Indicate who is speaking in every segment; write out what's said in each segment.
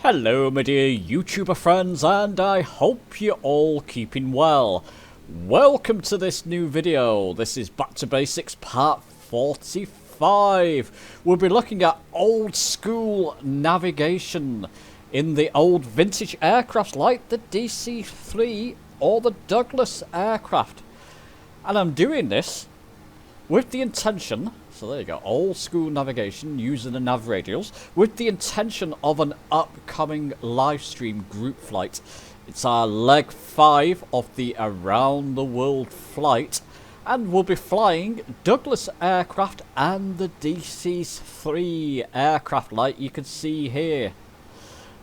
Speaker 1: Hello my dear YouTuber friends, and I hope you're all keeping well. Welcome to this new video. This is Back to Basics part 45. We'll be looking at old school navigation in the old vintage aircraft like the DC-3 or the Douglas aircraft. And I'm doing this with the intention, so there you go, old school navigation using the nav radials, with the intention of an upcoming live stream group flight. It's our leg 5 of the Around the World flight, and we'll be flying Douglas aircraft and the DC-3 aircraft like you can see here.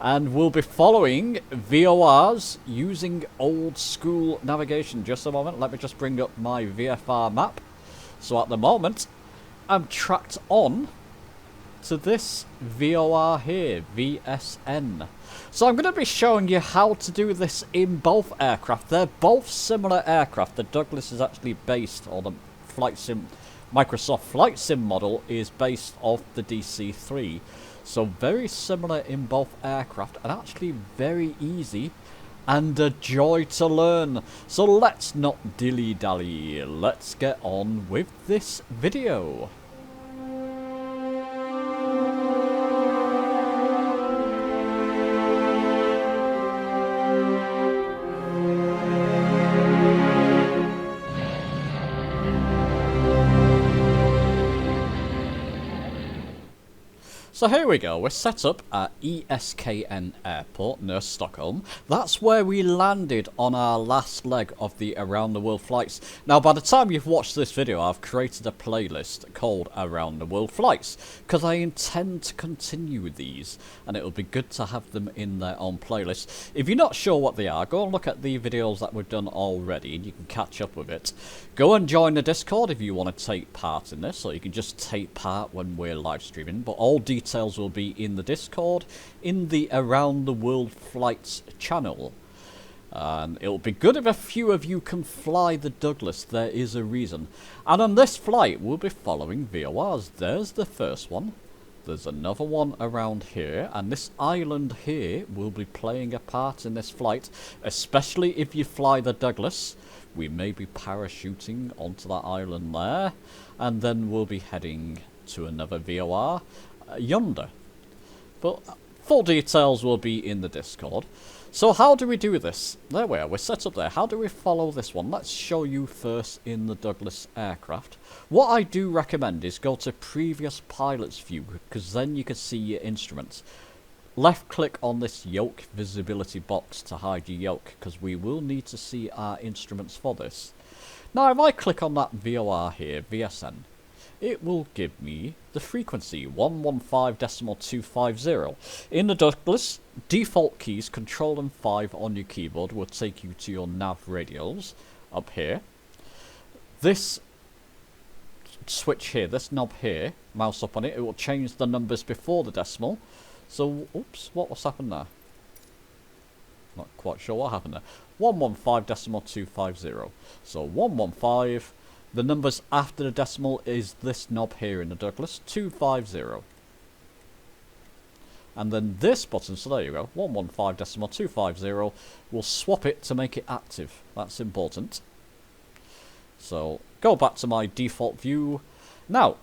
Speaker 1: And we'll be following VORs using old school navigation. Just a moment, let me just bring up my VFR map. So at the moment, I'm tracked on to this VOR here, VSN. So I'm going to be showing you how to do this in both aircraft. They're both similar aircraft. The Douglas is actually based on the Microsoft Flight Sim model is based off the DC-3. So very similar in both aircraft and actually very easy and a joy to learn. So let's not dilly-dally, let's get on with this video. So here we go, we're set up at ESKN Airport near Stockholm. That's where we landed on our last leg of the Around the World flights. Now by the time you've watched this video, I've created a playlist called Around the World Flights, because I intend to continue with these, and it'll be good to have them in their own playlist. If you're not sure what they are, go and look at the videos that we've done already, and you can catch up with it. Go and join the Discord if you want to take part in this, so you can just take part when we're live streaming, but all details will be in the Discord, in the Around the World Flights channel. And it'll be good if a few of you can fly the Douglas, there is a reason. And on this flight, we'll be following VORs. There's the first one. There's another one around here, and this island here will be playing a part in this flight, especially if you fly the Douglas. We may be parachuting onto that island there, and then we'll be heading to another VOR yonder. But full details will be in the Discord. So how do we do this? There we are, we're set up there. How do we follow this one? Let's show you first in the Douglas aircraft. What I do recommend is go to previous pilot's view, because then you can see your instruments. Left click on this yoke visibility box to hide your yoke, because we will need to see our instruments for this. Now if I click on that VOR here, VSN, it will give me the frequency 115.250. In the Douglas, default keys Control and 5 on your keyboard will take you to your nav radials up here. This switch here, this knob here, mouse up on it, it will change the numbers before the decimal. So, oops, what's happened there? Not quite sure what happened there. 115.250. So 115. The numbers after the decimal is this knob here in the Douglas, 250. And then this button, so there you go, 115.250, we'll swap it to make it active. That's important. So, go back to my default view. Now,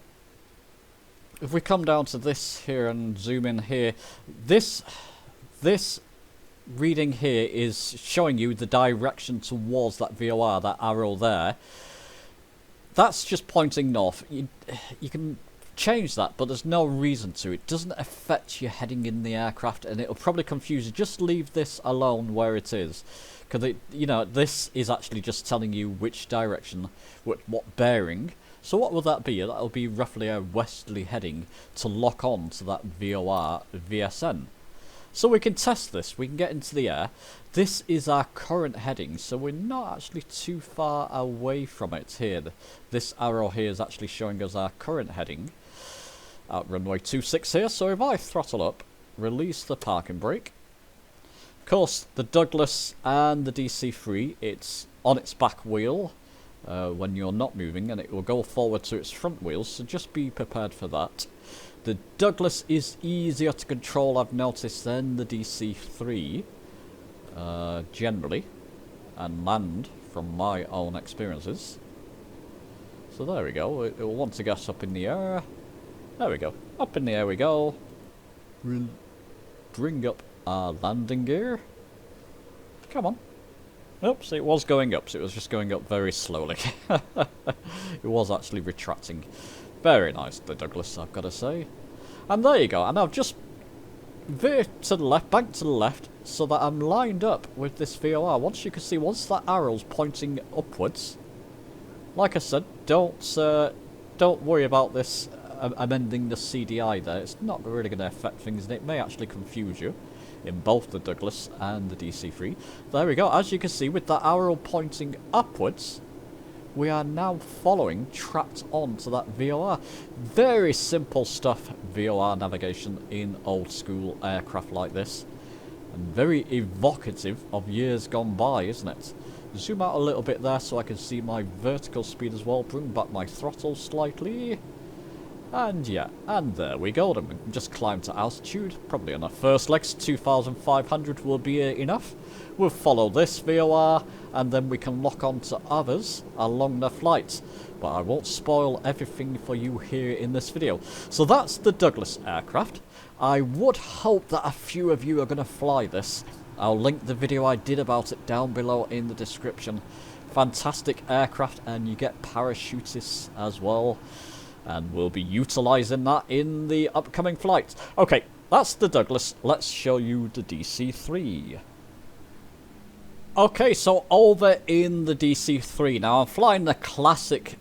Speaker 1: if we come down to this here and zoom in here, this reading here is showing you the direction towards that VOR, that arrow there. That's just pointing north. You can change that, but there's no reason to. It doesn't affect your heading in the aircraft, and it'll probably confuse you. Just leave this alone where it is, because you know, this is actually just telling you which direction, what bearing. So what will that be? That'll be roughly a westerly heading to lock on to that VOR VSN. So we can test this. We can get into the air. This is our current heading, so we're not actually too far away from it here. This arrow here is actually showing us our current heading at runway 26 here. So if I throttle up, release the parking brake. Of course, the Douglas and the DC-3, it's on its back wheel when you're not moving, and it will go forward to its front wheels, so just be prepared for that. The Douglas is easier to control, I've noticed, than the DC-3, generally, and land from my own experiences. So there we go, it will want to get up in the air. There we go, up in the air we go. We'll bring up our landing gear. Come on. Oops, it was going up, so it was just going up very slowly. It was actually retracting. Very nice, the Douglas, I've got to say. And there you go, and I've just veered to the left, back to the left, so that I'm lined up with this VOR. Once you can see, once that arrow's pointing upwards, like I said, don't worry about this amending the CDI there. It's not really going to affect things, and it may actually confuse you in both the Douglas and the DC-3. There we go, as you can see, with that arrow pointing upwards, we are now following, trapped onto that VOR. Very simple stuff, VOR navigation in old school aircraft like this. And very evocative of years gone by, isn't it? Zoom out a little bit there so I can see my vertical speed as well. Bring back my throttle slightly. And yeah, and there we go. Then we can just climb to altitude. Probably on our first legs, 2,500 will be enough. We'll follow this VOR, and then we can lock on to others along the flight. But I won't spoil everything for you here in this video. So that's the Douglas aircraft. I would hope that a few of you are going to fly this. I'll link the video I did about it down below in the description. Fantastic aircraft, and you get parachutists as well. And we'll be utilising that in the upcoming flights. Okay, that's the Douglas. Let's show you the DC-3. Okay, so over in the DC-3 now, I'm flying the classic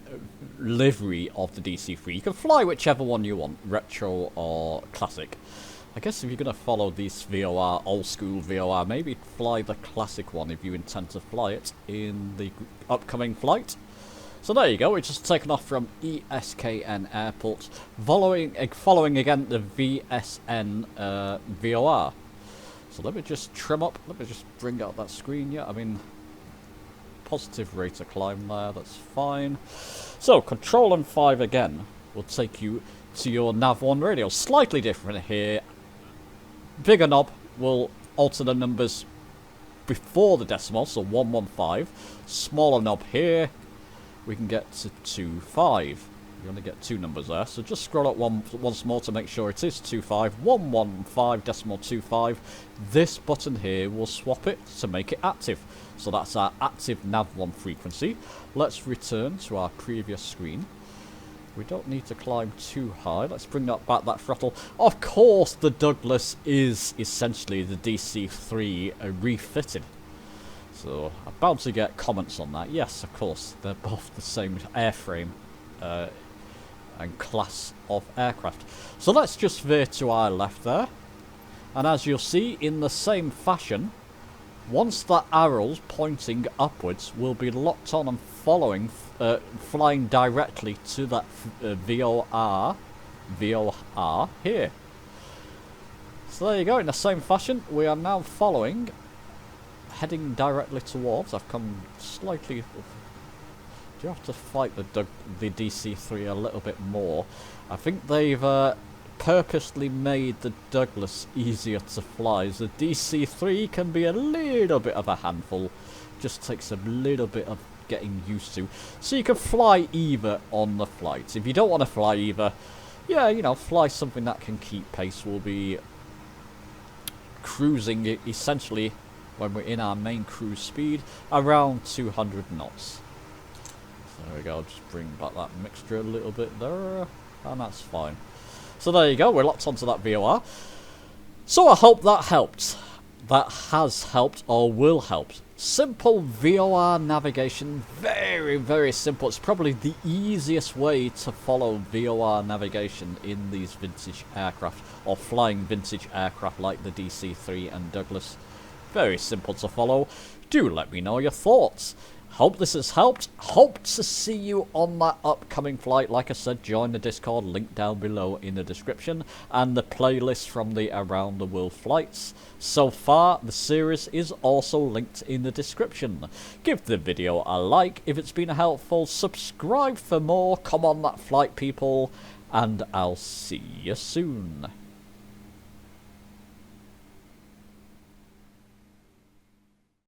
Speaker 1: livery of the DC-3. You can fly whichever one you want, retro or classic. I guess if you're going to follow this VOR, old school VOR, maybe fly the classic one if you intend to fly it in the upcoming flight. So there you go, we've just taken off from ESKN Airport, following again the VSN VOR. So let me just trim up, let me just bring out that screen, yeah, I mean, positive rate of climb there, that's fine. So, Control and 5 again will take you to your Nav1 radio, slightly different here. Bigger knob will alter the numbers before the decimal, so 115. Smaller knob here, we can get to 25. You only get two numbers there, so just scroll up once more to make sure it is 25. 115.25. This button here will swap it to make it active. So that's our active Nav1 frequency. Let's return to our previous screen. We don't need to climb too high. Let's bring that back, that throttle. Of course, the Douglas is essentially the DC-3 refitted. So, I'm bound to get comments on that. Yes, of course, they're both the same airframe and class of aircraft. So let's just veer to our left there. And as you'll see, in the same fashion, once the arrows pointing upwards will be locked on and following, flying directly to that VOR here. So there you go, in the same fashion, we are now following, heading directly towards. I've come slightly. Do you have to fight the DC-3 a little bit more? I think they've purposely made the Douglas easier to fly. The DC-3 can be a little bit of a handful. Just takes a little bit of getting used to. So you can fly either on the flight. If you don't want to fly either, yeah, you know, fly something that can keep pace. We'll be cruising essentially, when we're in our main cruise speed, around 200 knots. So there we go, just bring back that mixture a little bit there, and that's fine. So there you go, we're locked onto that VOR. So I hope that helped. That has helped, or will help. Simple VOR navigation, very, very simple. It's probably the easiest way to follow VOR navigation in these vintage aircraft, or flying vintage aircraft like the DC-3 and Douglas. Very simple to follow. Do let me know your thoughts. Hope this has helped. Hope to see you on that upcoming flight. Like I said, join the Discord, link down below in the description, and the playlist from the Around the World flights. So far, the series is also linked in the description. Give the video a like if it's been helpful. Subscribe for more. Come on that flight, people. and I'll see you soon.